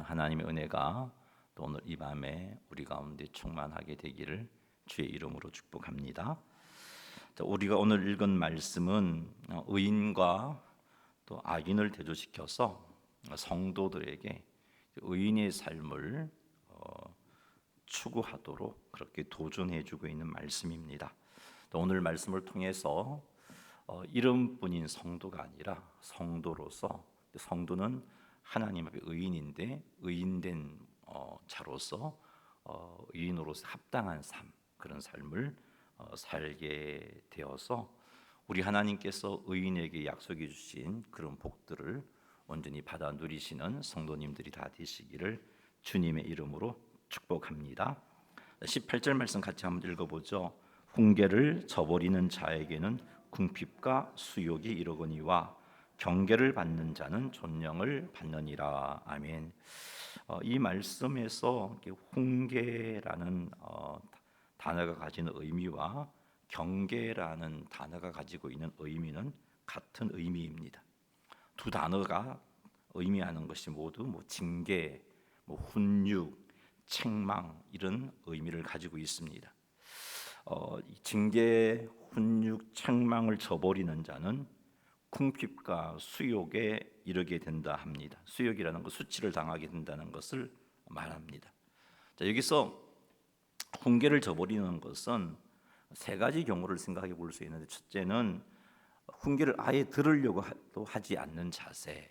하나님의 은혜가 또 오늘 이 밤에 우리 가운데 충만하게 되기를 주의 이름으로 축복합니다. 우리가 오늘 읽은 말씀은 의인과 또 악인을 대조시켜서 성도들에게 의인의 삶을 추구하도록 그렇게 도전해주고 있는 말씀입니다. 또 오늘 말씀을 통해서 이름뿐인 성도가 아니라 성도로서, 성도는 하나님 앞에 의인인데 의인된 자로서 의인으로서 합당한 삶, 그런 삶을 살게 되어서 우리 하나님께서 의인에게 약속해 주신 그런 복들을 온전히 받아 누리시는 성도님들이 다 되시기를 주님의 이름으로 축복합니다. 18절 말씀 같이 한번 읽어보죠. 훈계를 저버리는 자에게는 궁핍과 수욕이 이르거니와 경계를 받는 자는 존령을 받느니라. 아멘. 이 말씀에서 훈계라는 단어가 가지는 의미와 경계라는 단어가 가지고 있는 의미는 같은 의미입니다. 두 단어가 의미하는 것이 모두 징계, 훈육, 책망 이런 의미를 가지고 있습니다. 징계, 훈육, 책망을 저버리는 자는 궁핍과 수욕에 이르게 된다 합니다. 수욕이라는 것, 수치를 당하게 된다는 것을 말합니다. 여기서 훈계를 저버리는 것은 세 가지 경우를 생각해 볼 수 있는데, 첫째는 훈계를 아예 들으려고 하지 않는 자세.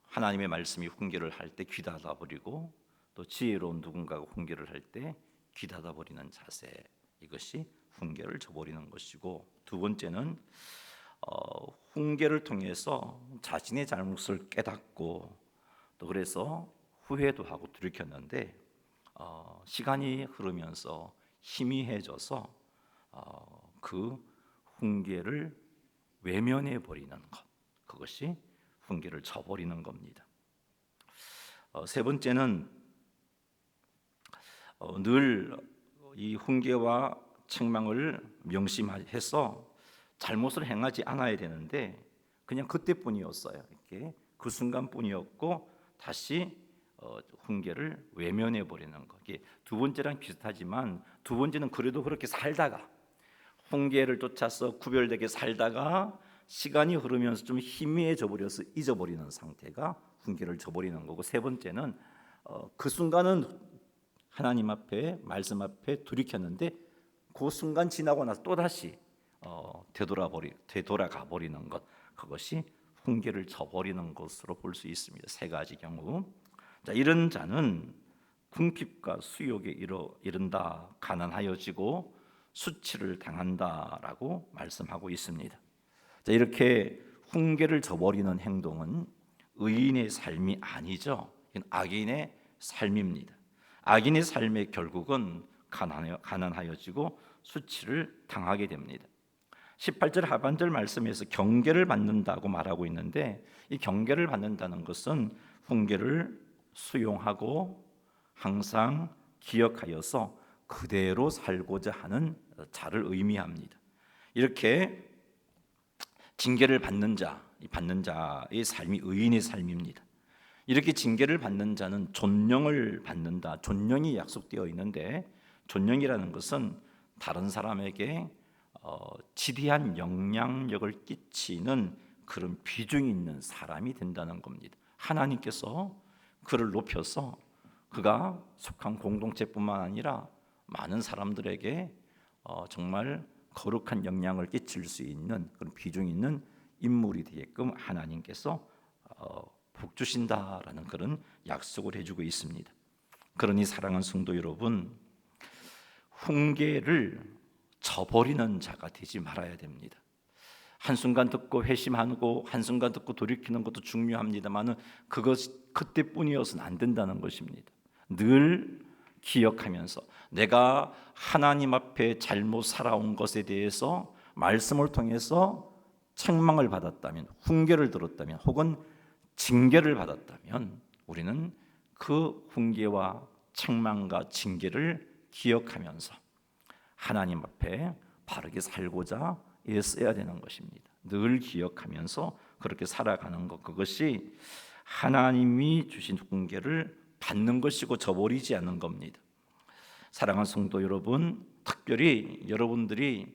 하나님의 말씀이 훈계를 할 때 귀 닫아버리고, 또 지혜로운 누군가가 훈계를 할 때 귀 닫아버리는 자세, 이것이 훈계를 저버리는 것이고, 두 번째는 훈계를 통해서 자신의 잘못을 깨닫고 또 그래서 후회도 하고 돌이켰는데 시간이 흐르면서 희미해져서 그 훈계를 외면해 버리는 것, 그것이 훈계를 저버리는 겁니다. 세 번째는 늘 이 훈계와 책망을 명심해서 잘못을 행하지 않아야 되는데 그냥 그때뿐이었어요. 이렇게 그 순간뿐이었고 다시 훈계를 외면해 버리는 것. 이게 두 번째랑 비슷하지만 두 번째는 그래도 그렇게 살다가 훈계를 쫓아서 구별되게 살다가 시간이 흐르면서 좀 희미해져 버려서 잊어버리는 상태가 훈계를 저버리는 거고, 세 번째는 그 순간은 하나님 앞에 말씀 앞에 돌이켰는데 그 순간 지나고 나서 또 다시 되돌아가 버리는 것, 그것이 훈계를 저버리는 것으로 볼 수 있습니다. 세 가지 경우. 이런 자는 궁핍과 수욕에 이른다, 가난하여지고 수치를 당한다라고 말씀하고 있습니다. 이렇게 훈계를 저버리는 행동은 의인의 삶이 아니죠. 이건 악인의 삶입니다. 악인의 삶의 결국은 가난하여지고 수치를 당하게 됩니다. 18절 하반절 말씀에서 경계를 받는다고 말하고 있는데, 이 경계를 받는다는 것은 훈계를 수용하고 항상 기억하여서 그대로 살고자 하는 자를 의미합니다. 이렇게 징계를 받는 자의 삶이 의인의 삶입니다. 이렇게 징계를 받는 자는 존령을 받는다. 존령이 약속되어 있는데, 존령이라는 것은 다른 사람에게 지대한 영향력을 끼치는 그런 비중이 있는 사람이 된다는 겁니다. 하나님께서 그를 높여서 그가 속한 공동체뿐만 아니라 많은 사람들에게 정말 거룩한 영향을 끼칠 수 있는 그런 비중 있는 인물이 되게끔 하나님께서 복 주신다라는 그런 약속을 해주고 있습니다. 그러니 사랑하는 성도 여러분, 훈계를 저버리는 자가 되지 말아야 됩니다. 한순간 듣고 회심하고 한순간 듣고 돌이키는 것도 중요합니다만 그것 그때뿐이어서는 안 된다는 것입니다. 늘 기억하면서 내가 하나님 앞에 잘못 살아온 것에 대해서 말씀을 통해서 책망을 받았다면, 훈계를 들었다면, 혹은 징계를 받았다면 우리는 그 훈계와 책망과 징계를 기억하면서 하나님 앞에 바르게 살고자 애써야 되는 것입니다. 늘 기억하면서 그렇게 살아가는 것, 그것이 하나님이 주신 훈계를 받는 것이고 저버리지 않는 겁니다. 사랑하는 성도 여러분, 특별히 여러분들이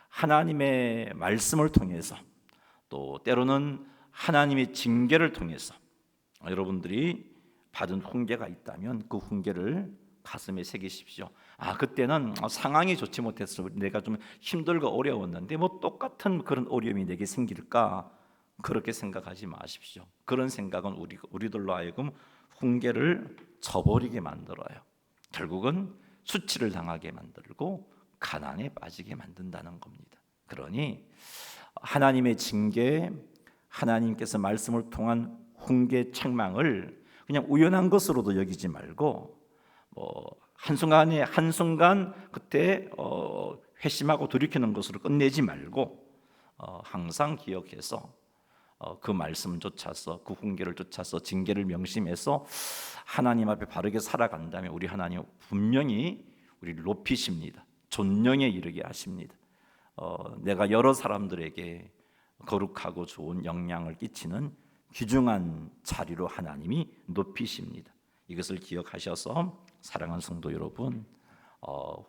하나님의 말씀을 통해서 또 때로는 하나님의 징계를 통해서 여러분들이 받은 훈계가 있다면 그 훈계를 가슴에 새기십시오. 그때는 상황이 좋지 못해서 내가 좀 힘들고 어려웠는데 뭐 똑같은 그런 어려움이 내게 생길까, 그렇게 생각하지 마십시오. 그런 생각은 우리들로 하여금 훈계를 저버리게 만들어요. 결국은 수치를 당하게 만들고 가난에 빠지게 만든다는 겁니다. 그러니 하나님의 징계, 하나님께서 말씀을 통한 훈계 책망을 그냥 우연한 것으로도 여기지 말고 한순간 그때 회심하고 돌이키는 것으로 끝내지 말고 항상 기억해서 그 말씀 쫓아서, 그 훈계를 쫓아서, 징계를 명심해서 하나님 앞에 바르게 살아간다면 우리 하나님 분명히 우리를 높이십니다. 존령에 이르게 하십니다. 내가 여러 사람들에게 거룩하고 좋은 영향을 끼치는 귀중한 자리로 하나님이 높이십니다. 이것을 기억하셔서 사랑하는 성도 여러분,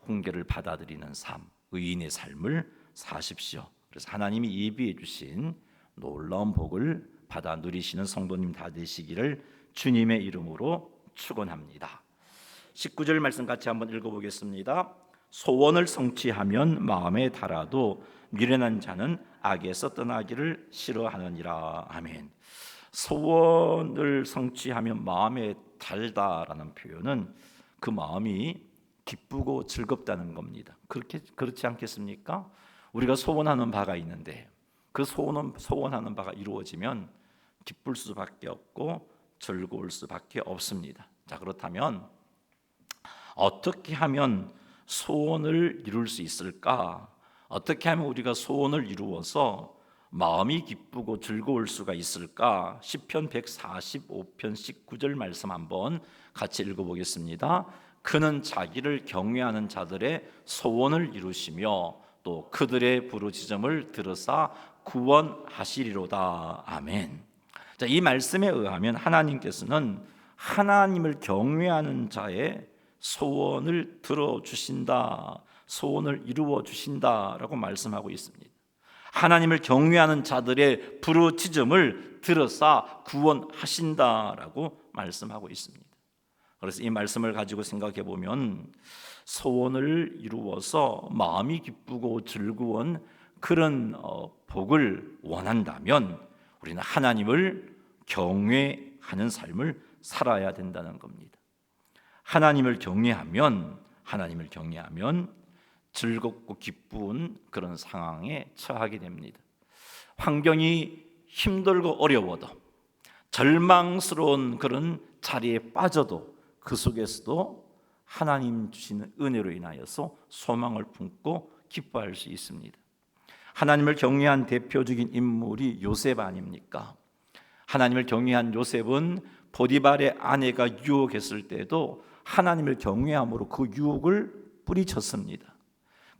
훈계를 받아들이는 삶, 의인의 삶을 사십시오. 그래서 하나님이 예비해 주신 놀라운 복을 받아 누리시는 성도님 다 되시기를 주님의 이름으로 축원합니다. 19절 말씀 같이 한번 읽어보겠습니다. 소원을 성취하면 마음에 달아도 미련한 자는 악에서 떠나기를 싫어하느니라. 아멘. 소원을 성취하면 마음에 달다라는 표현은 그 마음이 기쁘고 즐겁다는 겁니다. 그렇지 않겠습니까? 우리가 소원하는 바가 있는데 그 소원하는 바가 이루어지면 기쁠 수밖에 없고 즐거울 수밖에 없습니다. 자, 그렇다면 어떻게 하면 소원을 이룰 수 있을까? 어떻게 하면 우리가 소원을 이루어서 마음이 기쁘고 즐거울 수가 있을까? 시편 145편 19절 말씀 한번 같이 읽어보겠습니다. 그는 자기를 경외하는 자들의 소원을 이루시며 또 그들의 부르짖음을 들으사 구원하시리로다. 아멘. 자, 이 말씀에 의하면 하나님께서는 하나님을 경외하는 자의 소원을 들어주신다, 소원을 이루어 주신다라고 말씀하고 있습니다. 하나님을 경외하는 자들의 부르짖음을 들으사 구원하신다라고 말씀하고 있습니다. 그래서 이 말씀을 가지고 생각해 보면 소원을 이루어서 마음이 기쁘고 즐거운 그런 복을 원한다면 우리는 하나님을 경외하는 삶을 살아야 된다는 겁니다. 하나님을 경외하면 즐겁고 기쁜 그런 상황에 처하게 됩니다. 환경이 힘들고 어려워도, 절망스러운 그런 자리에 빠져도 그 속에서도 하나님 주시는 은혜로 인하여서 소망을 품고 기뻐할 수 있습니다. 하나님을 경외한 대표적인 인물이 요셉 아닙니까? 하나님을 경외한 요셉은 보디발의 아내가 유혹했을 때도 하나님을 경외함으로 그 유혹을 뿌리쳤습니다.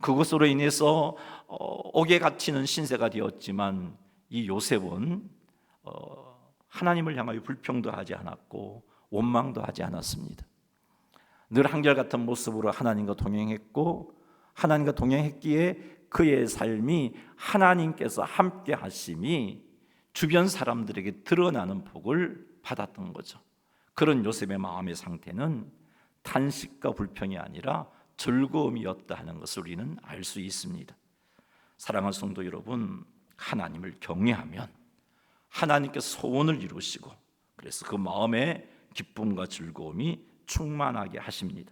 그것으로 인해서 옥에 갇히는 신세가 되었지만 이 요셉은 하나님을 향하여 불평도 하지 않았고 원망도 하지 않았습니다. 늘 한결같은 모습으로 하나님과 동행했고, 하나님과 동행했기에 그의 삶이 하나님께서 함께 하심이 주변 사람들에게 드러나는 복을 받았던 거죠. 그런 요셉의 마음의 상태는 탄식과 불평이 아니라 즐거움이었다 하는 것을 우리는 알 수 있습니다. 사랑하는 성도 여러분, 하나님을 경외하면 하나님께서 소원을 이루시고, 그래서 그 마음에 기쁨과 즐거움이 충만하게 하십니다.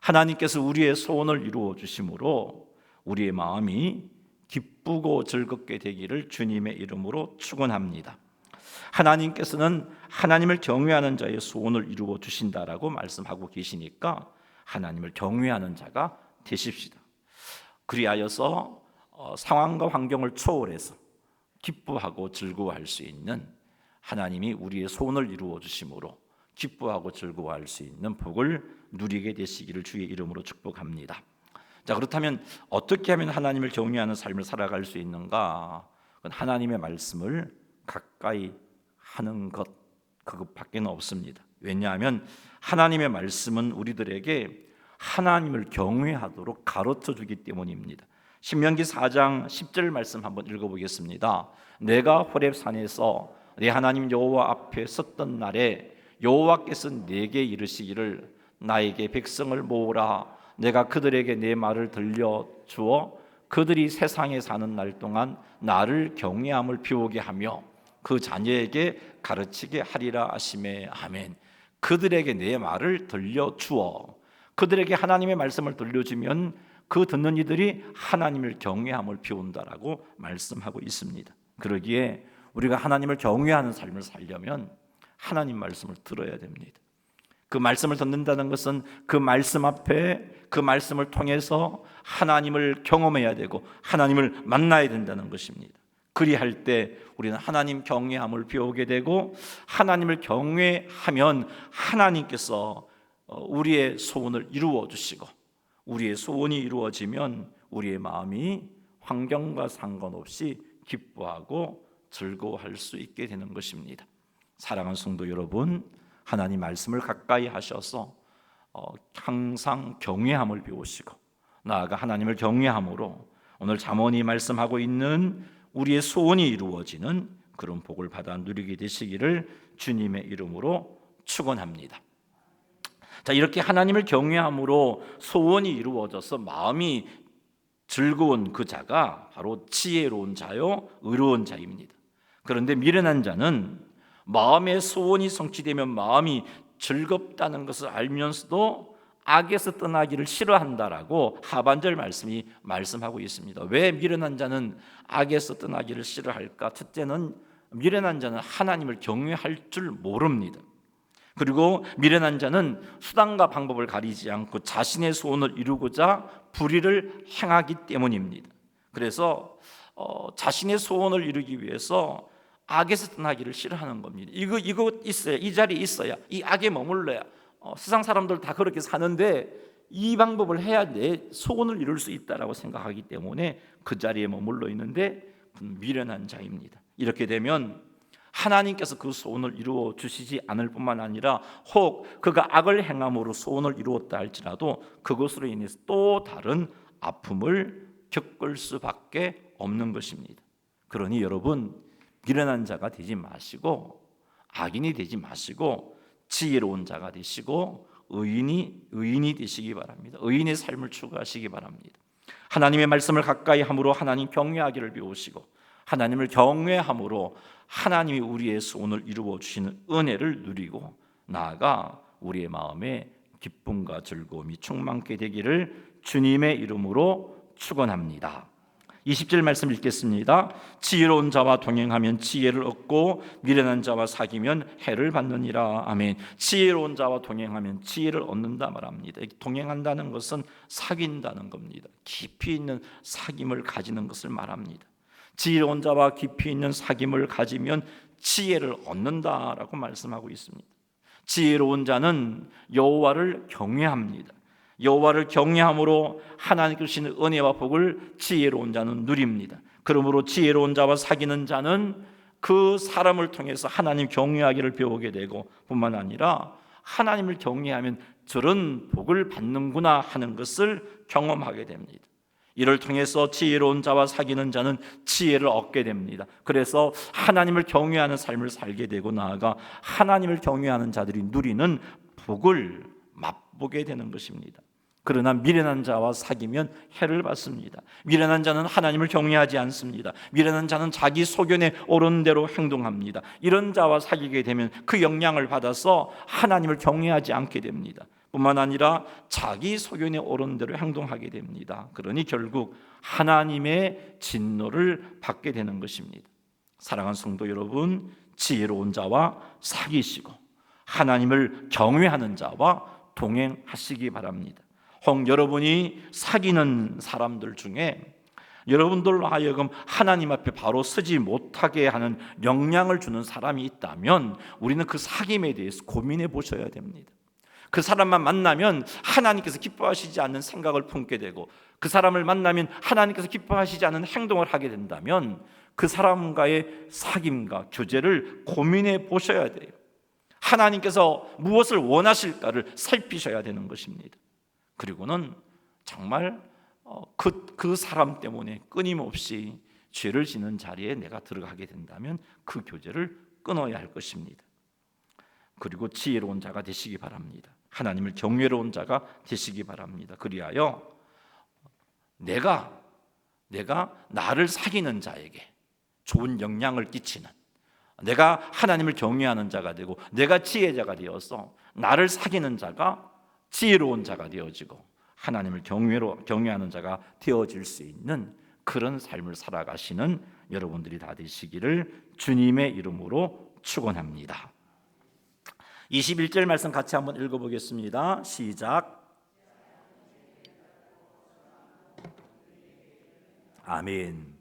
하나님께서 우리의 소원을 이루어 주심으로 우리의 마음이 기쁘고 즐겁게 되기를 주님의 이름으로 축원합니다. 하나님께서는 하나님을 경외하는 자의 소원을 이루어 주신다라고 말씀하고 계시니까 하나님을 경외하는 자가 되십시다. 그리하여서 상황과 환경을 초월해서 기뻐하고 즐거워할 수 있는, 하나님이 우리의 소원을 이루어 주심으로 기뻐하고 즐거워할 수 있는 복을 누리게 되시기를 주의 이름으로 축복합니다. 자, 그렇다면 어떻게 하면 하나님을 경외하는 삶을 살아갈 수 있는가? 하나님의 말씀을 가까이 하는 것, 그것밖에 없습니다. 왜냐하면 하나님의 말씀은 우리들에게 하나님을 경외하도록 가르쳐 주기 때문입니다. 신명기 4장 10절 말씀 한번 읽어보겠습니다. 내가 호렙산에서 내 하나님 여호와 앞에 섰던 날에 여호와께서 내게 이르시기를 나에게 백성을 모으라. 내가 그들에게 내 말을 들려주어 그들이 세상에 사는 날 동안 나를 경외함을 배우게 하며 그 자녀에게 가르치게 하리라 하시매. 아멘. 그들에게 내 말을 들려주어, 그들에게 하나님의 말씀을 들려주면 그 듣는 이들이 하나님을 경외함을 배운다라고 말씀하고 있습니다. 그러기에 우리가 하나님을 경외하는 삶을 살려면 하나님 말씀을 들어야 됩니다. 그 말씀을 듣는다는 것은 그 말씀 앞에, 그 말씀을 통해서 하나님을 경험해야 되고 하나님을 만나야 된다는 것입니다. 그리할 때 우리는 하나님 경외함을 배우게 되고, 하나님을 경외하면 하나님께서 우리의 소원을 이루어 주시고, 우리의 소원이 이루어지면 우리의 마음이 환경과 상관없이 기뻐하고 즐거워할 수 있게 되는 것입니다. 사랑하는 성도 여러분, 하나님 말씀을 가까이 하셔서 항상 경외함을 배우시고, 나아가 하나님을 경외함으로 오늘 잠언이 말씀하고 있는 우리의 소원이 이루어지는 그런 복을 받아 누리게 되시기를 주님의 이름으로 축원합니다. 자, 이렇게 하나님을 경외함으로 소원이 이루어져서 마음이 즐거운 그 자가 바로 지혜로운 자요 의로운 자입니다. 그런데 미련한 자는 마음의 소원이 성취되면 마음이 즐겁다는 것을 알면서도 악에서 떠나기를 싫어한다라고 하반절 말씀이 말씀하고 있습니다. 왜 미련한 자는 악에서 떠나기를 싫어할까? 첫째는 미련한 자는 하나님을 경외할 줄 모릅니다. 그리고 미련한 자는 수단과 방법을 가리지 않고 자신의 소원을 이루고자 불의를 행하기 때문입니다. 그래서 자신의 소원을 이루기 위해서 악에서 떠나기를 싫어하는 겁니다. 이거 있어야, 이 자리에 있어야, 이 악에 머물러야, 세상 사람들 다 그렇게 사는데 이 방법을 해야 내 소원을 이룰 수 있다라고 생각하기 때문에 그 자리에 머물러 있는데 미련한 자입니다. 이렇게 되면 하나님께서 그 소원을 이루어 주시지 않을 뿐만 아니라 혹 그가 악을 행함으로 소원을 이루었다 할지라도 그것으로 인해서 또 다른 아픔을 겪을 수밖에 없는 것입니다. 그러니 여러분, 미련한 자가 되지 마시고 악인이 되지 마시고 지혜로운 자가 되시고 의인이 되시기 바랍니다. 의인의 삶을 추구하시기 바랍니다. 하나님의 말씀을 가까이 함으로 하나님 경외하기를 배우시고, 하나님을 경외함으로 하나님이 우리의 소원을 이루어 주시는 은혜를 누리고, 나아가 우리의 마음에 기쁨과 즐거움이 충만케 되기를 주님의 이름으로 축원합니다. 20절 말씀 읽겠습니다. 지혜로운 자와 동행하면 지혜를 얻고 미련한 자와 사귀면 해를 받느니라. 아멘. 지혜로운 자와 동행하면 지혜를 얻는다 말합니다. 동행한다는 것은 사귄다는 겁니다. 깊이 있는 사귐을 가지는 것을 말합니다. 지혜로운 자와 깊이 있는 사귐을 가지면 지혜를 얻는다라고 말씀하고 있습니다. 지혜로운 자는 여호와를 경외합니다. 여호와를 경외함으로 하나님께서 주시는 은혜와 복을 지혜로운 자는 누립니다. 그러므로 지혜로운 자와 사귀는 자는 그 사람을 통해서 하나님 경외하기를 배우게 되고, 뿐만 아니라 하나님을 경외하면 저런 복을 받는구나 하는 것을 경험하게 됩니다. 이를 통해서 지혜로운 자와 사귀는 자는 지혜를 얻게 됩니다. 그래서 하나님을 경외하는 삶을 살게 되고, 나아가 하나님을 경외하는 자들이 누리는 복을 맛보게 되는 것입니다. 그러나 미련한 자와 사귀면 해를 받습니다. 미련한 자는 하나님을 경외하지 않습니다. 미련한 자는 자기 소견에 옳은 대로 행동합니다. 이런 자와 사귀게 되면 그 영향을 받아서 하나님을 경외하지 않게 됩니다. 뿐만 아니라 자기 소견에 옳은 대로 행동하게 됩니다. 그러니 결국 하나님의 진노를 받게 되는 것입니다. 사랑하는 성도 여러분, 지혜로운 자와 사귀시고 하나님을 경외하는 자와 동행하시기 바랍니다. 혹 여러분이 사귀는 사람들 중에 여러분들로 하여금 하나님 앞에 바로 서지 못하게 하는 영향을 주는 사람이 있다면 우리는 그 사귐에 대해서 고민해 보셔야 됩니다. 그 사람만 만나면 하나님께서 기뻐하시지 않는 생각을 품게 되고, 그 사람을 만나면 하나님께서 기뻐하시지 않는 행동을 하게 된다면 그 사람과의 사귐과 교제를 고민해 보셔야 돼요. 하나님께서 무엇을 원하실까를 살피셔야 되는 것입니다. 그리고는 정말 그 사람 때문에 끊임없이 죄를 짓는 자리에 내가 들어가게 된다면 그 교제를 끊어야 할 것입니다. 그리고 지혜로운 자가 되시기 바랍니다. 하나님을 경외로운 자가 되시기 바랍니다. 그리하여 내가 나를 사귀는 자에게 좋은 영향을 끼치는, 내가 하나님을 경외하는 자가 되고 내가 지혜자가 되어서 나를 사귀는 자가 지혜로운 자가 되어지고 하나님을 경외하는 자가 되어질 수 있는 그런 삶을 살아가시는 여러분들이 다 되시기를 주님의 이름으로 축원합니다. 21절 말씀 같이 한번 읽어보겠습니다. 시작. 아멘.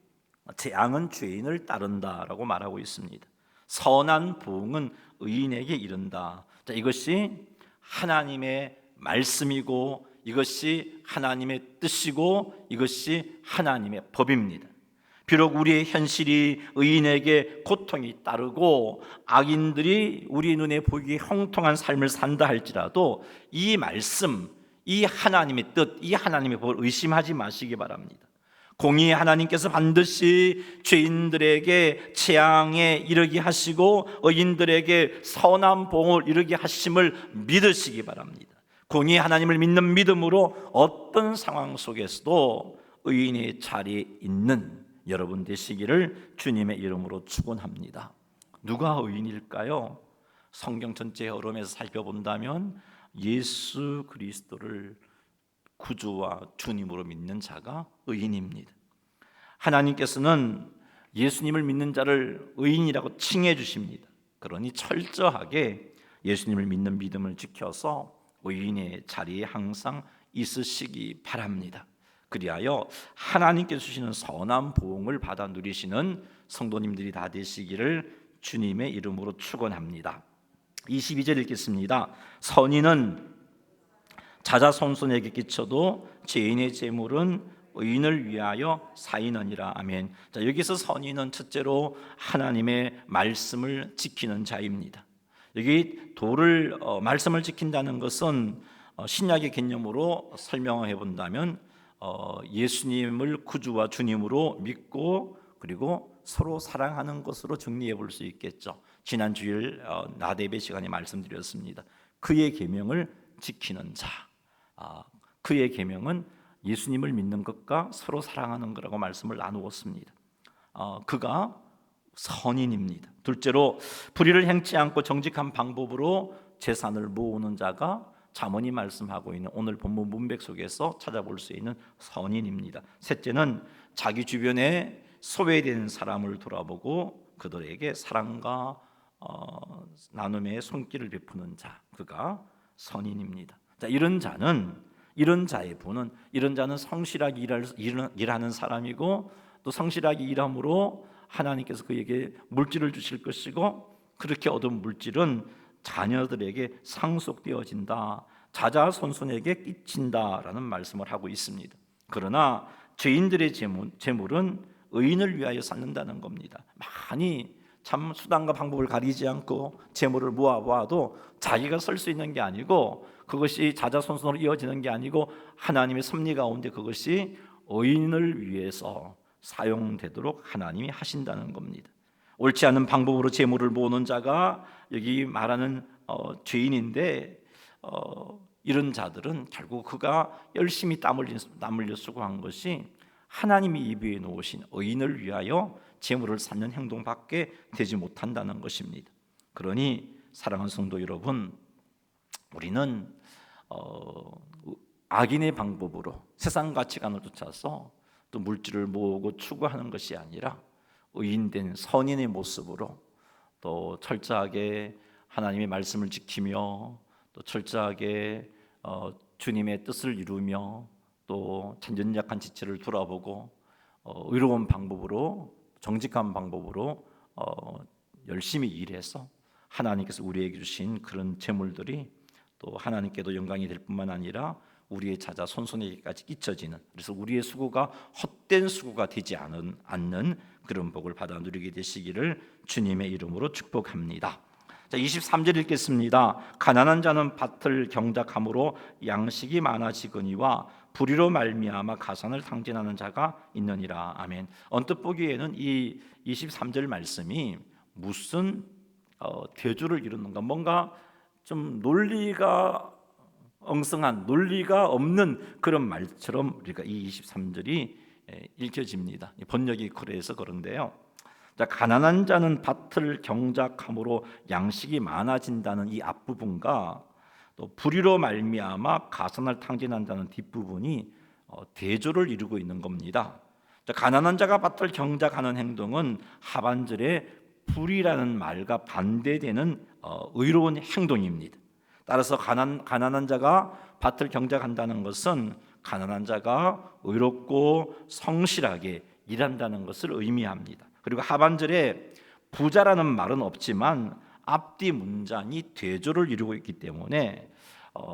재앙은 죄인을 따른다라고 말하고 있습니다. 선한 보응은 의인에게 이른다. 자, 이것이 하나님의 말씀이고 이것이 하나님의 뜻이고 이것이 하나님의 법입니다. 비록 우리의 현실이 의인에게 고통이 따르고 악인들이 우리 눈에 보기에 형통한 삶을 산다 할지라도 이 말씀, 이 하나님의 뜻, 이 하나님의 법을 의심하지 마시기 바랍니다. 공의의 하나님께서 반드시 죄인들에게 재앙에 이르게 하시고 의인들에게 선한 보응을 이르게 하심을 믿으시기 바랍니다. 공의의 하나님을 믿는 믿음으로 어떤 상황 속에서도 의인의 자리에 있는 여러분 되시기를 주님의 이름으로 축원합니다. 누가 의인일까요? 성경 전체의 흐름에서 살펴본다면 예수 그리스도를 구주와 주님으로 믿는 자가 의인입니다. 하나님께서는 예수님을 믿는 자를 의인이라고 칭해 주십니다. 그러니 철저하게 예수님을 믿는 믿음을 지켜서 의인의 자리에 항상 있으시기 바랍니다. 그리하여 하나님께서 주시는 선한 보응을 받아 누리시는 성도님들이 다 되시기를 주님의 이름으로 축원합니다. 22절 읽겠습니다. 선인은 자자손손에게 끼쳐도 죄인의 재물은 의인을 위하여 쌓이느니라. 아멘. 자, 여기서 선인은 첫째로 하나님의 말씀을 지키는 자입니다. 여기 말씀을 지킨다는 것은 신약의 개념으로 설명해 본다면 예수님을 구주와 주님으로 믿고 그리고 서로 사랑하는 것으로 정리해 볼 수 있겠죠. 지난 주일 나대배 시간에 말씀드렸습니다. 그의 계명을 지키는 자, 그의 계명은 예수님을 믿는 것과 서로 사랑하는 것이라고 말씀을 나누었습니다. 그가 선인입니다. 둘째로 불의를 행치 않고 정직한 방법으로 재산을 모으는 자가 잠언이 말씀하고 있는 오늘 본문 문맥 속에서 찾아볼 수 있는 선인입니다. 셋째는 자기 주변에 소외된 사람을 돌아보고 그들에게 사랑과 나눔의 손길을 베푸는 자, 그가 선인입니다. 자, 이런 자의 분은 이런 자는 성실하게 일하는 사람이고 또 성실하게 일함으로 하나님께서 그에게 물질을 주실 것이고 그렇게 얻은 물질은 자녀들에게 상속되어진다, 자자손손에게 끼친다라는 말씀을 하고 있습니다. 그러나 죄인들의 재물은 의인을 위하여 쌓는다는 겁니다. 많이 참 수단과 방법을 가리지 않고 재물을 모아봐도 자기가 쓸 수 있는 게 아니고 그것이 자자손손으로 이어지는 게 아니고 하나님의 섭리 가운데 그것이 의인을 위해서 사용되도록 하나님이 하신다는 겁니다. 옳지 않은 방법으로 재물을 모으는 자가 여기 말하는 죄인인데 이런 자들은 결국 그가 열심히 땀 흘려 수고한 것이 하나님이 예비해 놓으신 의인을 위하여 재물을 쌓는 행동밖에 되지 못한다는 것입니다. 그러니 사랑하는 성도 여러분, 우리는 악인의 방법으로 세상 가치관을 쫓아서 또 물질을 모으고 추구하는 것이 아니라 의인된 선인의 모습으로 또 철저하게 하나님의 말씀을 지키며 또 철저하게 주님의 뜻을 이루며 또 연약한 지체를 돌아보고 의로운 방법으로 정직한 방법으로 열심히 일해서 하나님께서 우리에게 주신 그런 재물들이 또 하나님께도 영광이 될 뿐만 아니라 우리의 자자손손에게까지 끼쳐지는, 그래서 우리의 수고가 헛된 수고가 되지 않는 그런 복을 받아 누리게 되시기를 주님의 이름으로 축복합니다. 자, 23절 읽겠습니다. 가난한 자는 밭을 경작함으로 양식이 많아지거니와 불의로 말미암아 가산을 탕진하는 자가 있느니라. 아멘. 언뜻 보기에는 이 23절 말씀이 무슨 대조를 이루는가, 뭔가 좀 논리가 엉성한, 논리가 없는 그런 말처럼 우리가 이 23절이 읽혀집니다. 번역이 그래서 그런데요. 자, 가난한 자는 밭을 경작함으로 양식이 많아진다는 이 앞부분과 또 불의로 말미암아 가산을 탕진한다는 뒷부분이 대조를 이루고 있는 겁니다. 자, 가난한 자가 밭을 경작하는 행동은 하반절에 불의라는 말과 반대되는 의로운 행동입니다. 따라서 가난한 자가 밭을 경작한다는 것은 가난한 자가 의롭고 성실하게 일한다는 것을 의미합니다. 그리고 하반절에 부자라는 말은 없지만 앞뒤 문장이 대조를 이루고 있기 때문에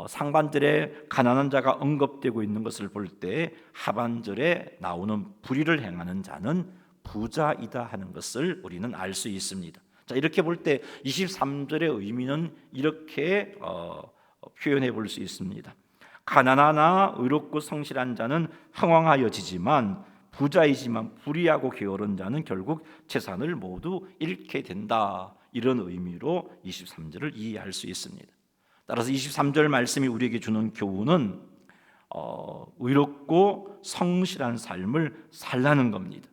상반절에 가난한 자가 언급되고 있는 것을 볼 때 하반절에 나오는 불의를 행하는 자는 부자이다 하는 것을 우리는 알 수 있습니다. 자, 이렇게 볼 때 23절의 의미는 이렇게 표현해 볼 수 있습니다. 가난하나 의롭고 성실한 자는 흥왕하여지지만 부자이지만 불의하고 게으른 자는 결국 재산을 모두 잃게 된다. 이런 의미로 23절을 이해할 수 있습니다. 따라서 23절 말씀이 우리에게 주는 교훈은 의롭고 성실한 삶을 살라는 겁니다.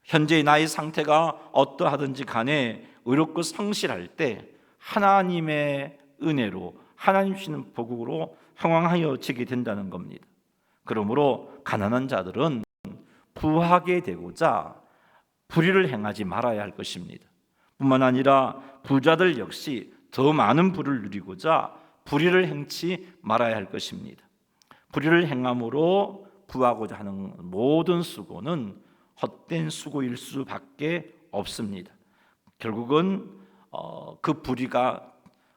현재의 나의 상태가 어떠하든지 간에 의롭고 성실할 때 하나님의 은혜로, 하나님 주시는 복으로 흥왕하여지게 된다는 겁니다. 그러므로 가난한 자들은 부하게 되고자 불의를 행하지 말아야 할 것입니다. 뿐만 아니라 부자들 역시 더 많은 부를 누리고자 불의를 행치 말아야 할 것입니다. 불의를 행함으로 구하고자 하는 모든 수고는 헛된 수고일 수밖에 없습니다. 결국은 그 불의가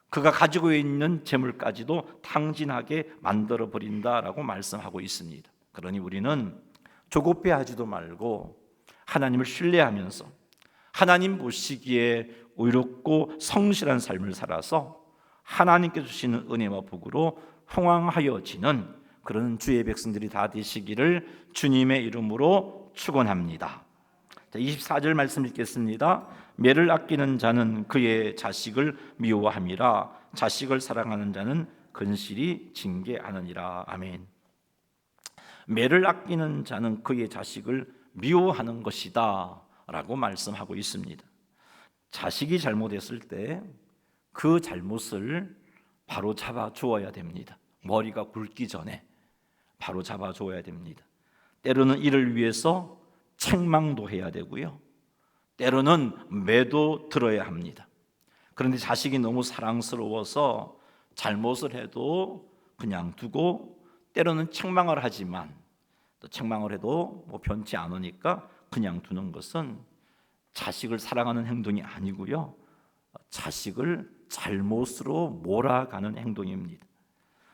그가 가지고 있는 재물까지도 탕진하게 만들어 버린다라고 말씀하고 있습니다. 그러니 우리는 조급해하지도 말고 하나님을 신뢰하면서 하나님 보시기에 의롭고 성실한 삶을 살아서 하나님께 주시는 은혜와 복으로 흥왕하여지는 그런 주의 백성들이 다 되시기를 주님의 이름으로 축원합니다. 24절 말씀 읽겠습니다. 매를 아끼는 자는 그의 자식을 미워함이라 자식을 사랑하는 자는 근실히 징계하느니라. 아멘. 매를 아끼는 자는 그의 자식을 미워하는 것이다 라고 말씀하고 있습니다. 자식이 잘못했을 때 그 잘못을 바로 잡아 주어야 됩니다. 머리가 굵기 전에 바로 잡아 주어야 됩니다. 때로는 이를 위해서 책망도 해야 되고요, 때로는 매도 들어야 합니다. 그런데 자식이 너무 사랑스러워서 잘못을 해도 그냥 두고 때로는 책망을 하지만 또 책망을 해도 변치 않으니까 그냥 두는 것은 자식을 사랑하는 행동이 아니고요, 자식을 잘못으로 몰아가는 행동입니다.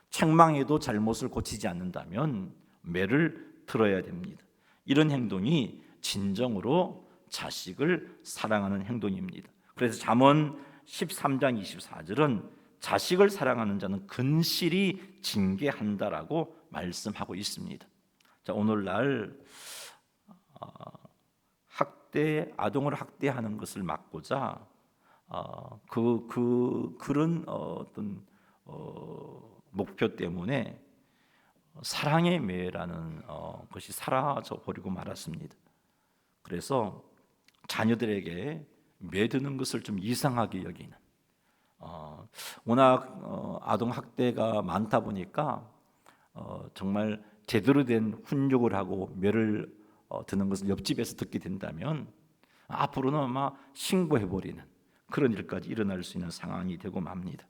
책망해도 잘못을 고치지 않는다면 매를 들어야 됩니다. 이런 행동이 진정으로 자식을 사랑하는 행동입니다. 그래서 잠언 13장 24절은 자식을 사랑하는 자는 근실히 징계한다라고 말씀하고 있습니다. 자, 오늘날 아동을 학대하는 것을 막고자 그런 어떤 목표 때문에 사랑의 매라는 것이 사라져 버리고 말았습니다. 그래서 자녀들에게 매드는 것을 좀 이상하게 여기는, 워낙 아동 학대가 많다 보니까 정말 제대로 된 훈육을 하고 매를 드는 것을 옆집에서 듣게 된다면 앞으로는 아마 신고해버리는 그런 일까지 일어날 수 있는 상황이 되고 맙니다.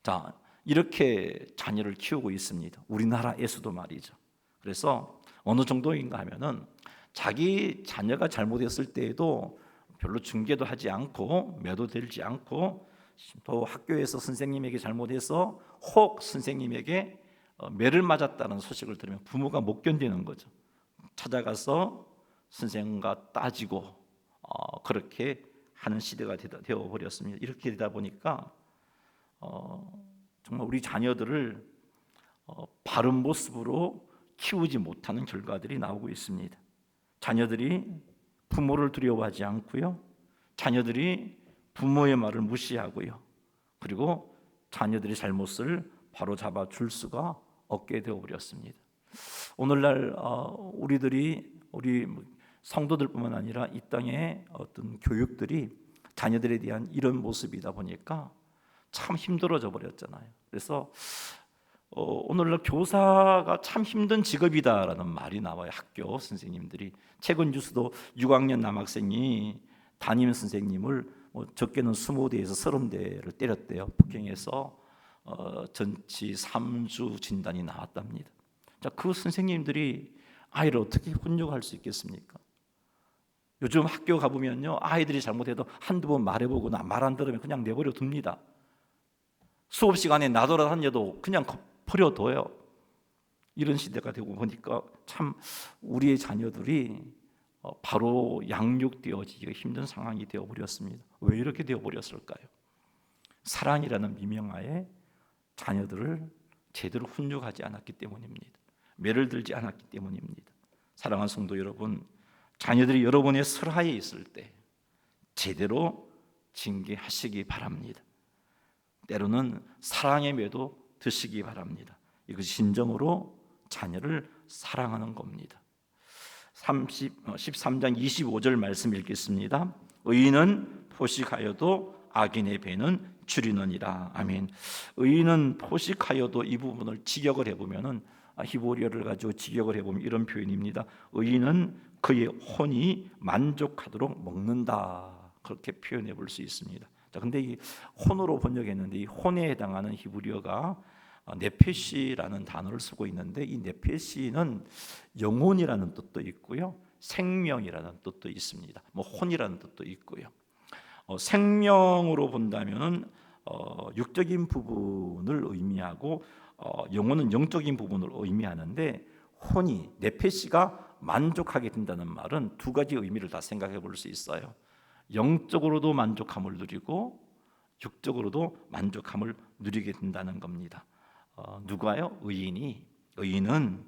자, 이렇게 자녀를 키우고 있습니다. 우리나라에서도 말이죠. 그래서 어느 정도인가 하면은 자기 자녀가 잘못했을 때에도 별로 중계도 하지 않고 매도 들지 않고, 또 학교에서 선생님에게 잘못해서 혹 선생님에게 매를 맞았다는 소식을 들으면 부모가 못 견디는 거죠. 찾아가서 선생님과 따지고 그렇게 하는 시대가 되어 버렸습니다. 이렇게 되다 보니까 정말 우리 자녀들을 바른 모습으로 키우지 못하는 결과들이 나오고 있습니다. 자녀들이 부모를 두려워하지 않고요, 자녀들이 부모의 말을 무시하고요, 그리고 자녀들의 잘못을 바로 잡아 줄 수가 없게 되어 버렸습니다. 오늘날 우리 성도들뿐만 아니라 이 땅의 어떤 교육들이 자녀들에 대한 이런 모습이다 보니까 참 힘들어져 버렸잖아요. 그래서 오늘날 교사가 참 힘든 직업이다라는 말이 나와요. 학교 선생님들이. 최근 뉴스도 6학년 남학생이 담임 선생님을 적게는 20대에서 30대를 때렸대요. 폭행해서 전치 3주 진단이 나왔답니다. 자, 그 선생님들이 아이를 어떻게 훈육할 수 있겠습니까? 요즘 학교 가보면요, 아이들이 잘못해도 한두 번 말해보고 말 안 들으면 그냥 내버려 둡니다. 수업 시간에 나돌아다녀도 그냥 버려둬요. 이런 시대가 되고 보니까 참 우리의 자녀들이 바로 양육되어지기가 힘든 상황이 되어버렸습니다. 왜 이렇게 되어버렸을까요? 사랑이라는 미명하에 자녀들을 제대로 훈육하지 않았기 때문입니다. 매를 들지 않았기 때문입니다. 사랑하는 성도 여러분, 자녀들이 여러분의 설하에 있을 때 제대로 징계하시기 바랍니다. 때로는 사랑의 매도 드시기 바랍니다. 이것이 진정으로 자녀를 사랑하는 겁니다. 13장 25절 말씀 읽겠습니다. 의인은 포식하여도 악인의 배는 줄이느니라. 아멘. 의인은 포식하여도, 이 부분을 직역을 해보면은, 히브리어를 가지고 직역을 해보면 이런 표현입니다. 의인은 그의 혼이 만족하도록 먹는다. 그렇게 표현해 볼 수 있습니다. 자, 근데 이 혼으로 번역했는데 이 혼에 해당하는 히브리어가 네페시라는 단어를 쓰고 있는데, 이 네페시는 영혼이라는 뜻도 있고요, 생명이라는 뜻도 있습니다. 혼이라는 뜻도 있고요. 생명으로 본다면 육적인 부분을 의미하고, 영혼은 영적인 부분을 의미하는데, 혼이, 네페시가 만족하게 된다는 말은 두 가지 의미를 다 생각해 볼 수 있어요. 영적으로도 만족함을 누리고 육적으로도 만족함을 누리게 된다는 겁니다. 누가요? 의인은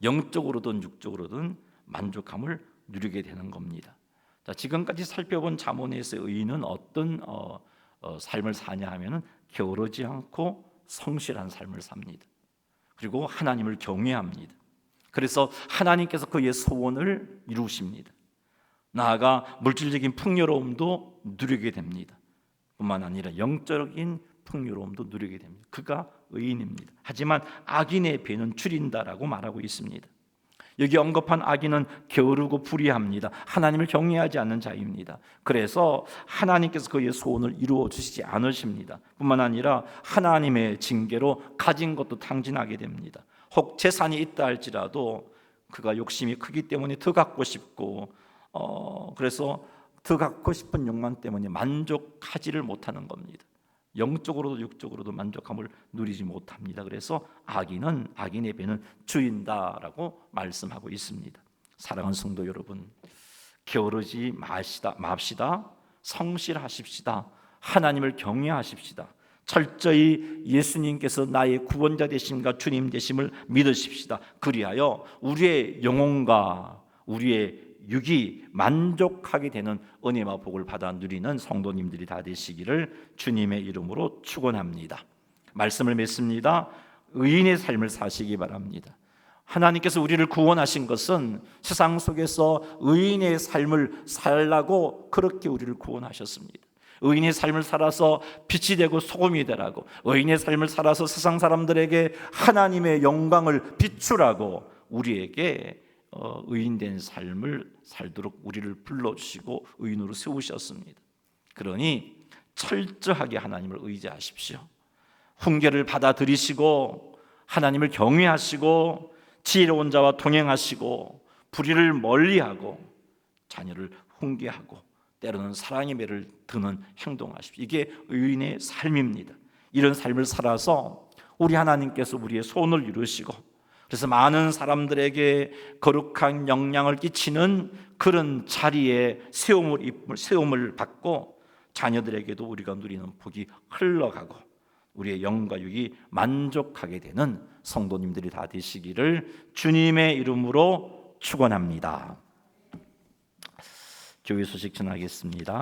영적으로든 육적으로든 만족함을 누리게 되는 겁니다. 자, 지금까지 살펴본 잠언에서 의인은 어떤 삶을 사냐 하면은 게으르지 않고 성실한 삶을 삽니다. 그리고 하나님을 경외합니다. 그래서 하나님께서 그의 소원을 이루십니다. 나아가 물질적인 풍요로움도 누리게 됩니다. 뿐만 아니라 영적인 풍요로움도 누리게 됩니다. 그가 의인입니다. 하지만 악인의 배는 줄인다라고 말하고 있습니다. 여기 언급한 악인은 게으르고 불의합니다. 하나님을 경외하지 않는 자입니다. 그래서 하나님께서 그의 소원을 이루어 주시지 않으십니다. 뿐만 아니라 하나님의 징계로 가진 것도 탕진하게 됩니다. 혹 재산이 있다 할지라도 그가 욕심이 크기 때문에 더 갖고 싶고, 그래서 더 갖고 싶은 욕망 때문에 만족하지를 못하는 겁니다. 영적으로도 육적으로도 만족함을 누리지 못합니다. 그래서 악인은, 악인의 배는 줄인다라고 말씀하고 있습니다. 사랑하는 성도 여러분, 게으르지 맙시다. 성실하십시다. 하나님을 경외하십시다. 철저히 예수님께서 나의 구원자 되심과 주님 되심을 믿으십시다. 그리하여 우리의 영혼과 우리의 육이 만족하게 되는 은혜와 복을 받아 누리는 성도님들이 다 되시기를 주님의 이름으로 축원합니다. 말씀을 맺습니다. 의인의 삶을 사시기 바랍니다. 하나님께서 우리를 구원하신 것은 세상 속에서 의인의 삶을 살라고 그렇게 우리를 구원하셨습니다. 의인의 삶을 살아서 빛이 되고 소금이 되라고, 의인의 삶을 살아서 세상 사람들에게 하나님의 영광을 비추라고 우리에게 의인된 삶을 살도록 우리를 불러주시고 의인으로 세우셨습니다. 그러니 철저하게 하나님을 의지하십시오. 훈계를 받아들이시고 하나님을 경외하시고 지혜로운 자와 동행하시고 불의를 멀리하고 자녀를 훈계하고 때로는 사랑의 매를 드는 행동하십시오. 이게 의인의 삶입니다. 이런 삶을 살아서 우리 하나님께서 우리의 소원을 이루시고, 그래서 많은 사람들에게 거룩한 영향을 끼치는 그런 자리에 세움을 받고 자녀들에게도 우리가 누리는 복이 흘러가고 우리의 영과 육이 만족하게 되는 성도님들이 다 되시기를 주님의 이름으로 축원합니다. 교회 소식 전하겠습니다.